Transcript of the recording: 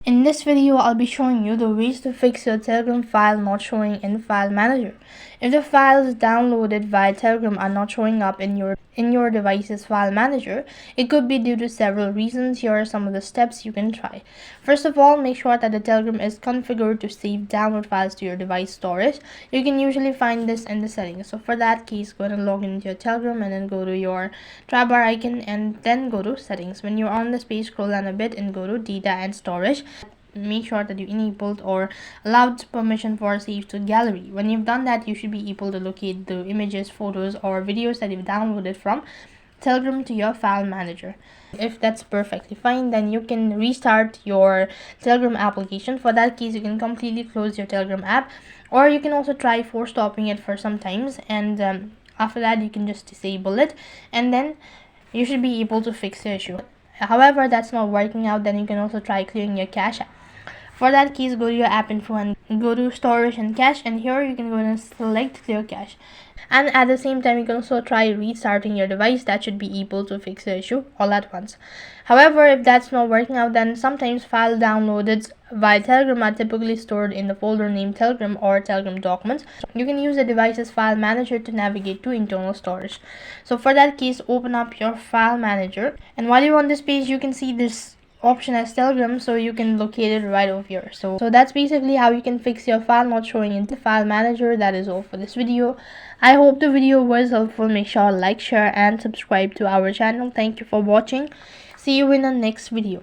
In this video, I'll be showing you the ways to fix your Telegram file not showing in File Manager. If the files downloaded via Telegram are not showing up in your device's File Manager, it could be due to several reasons. Here are some of the steps you can try. First of all, make sure that the Telegram is configured to save download files to your device storage. You can usually find this in the settings. So for that case, go ahead and log into your Telegram and then go to your try bar icon and then go to settings. When you're on this page, scroll down a bit and go to data and storage. Make sure that you enabled or allowed permission for save to gallery. When you've done that, you should be able to locate the images, photos, or videos that you've downloaded from Telegram to your file manager. If that's perfectly fine, then you can restart your Telegram application. For that case, you can completely close your Telegram app, or you can also try force stopping it for some times, and after that you can just disable it, and then you should be able to fix the issue. However, that's not working out, then you can also try clearing your cache. For that case, go to your app info and go to storage and cache, and here you can go and select clear cache. And at the same time, you can also try restarting your device. That should be able to fix the issue all at once. However, if that's not working out, then sometimes file downloaded via Telegram are typically stored in the folder named Telegram or Telegram documents. You can use the device's file manager to navigate to internal storage. So for that case, open up your file manager, and while you're on this page, you can see this option as Telegram, so you can locate it right over here. So that's basically how you can fix your file not showing in the file manager. That is all for this video. I hope the video was helpful. Make sure to like, share, and subscribe to our channel. Thank you for watching. See you in the next video.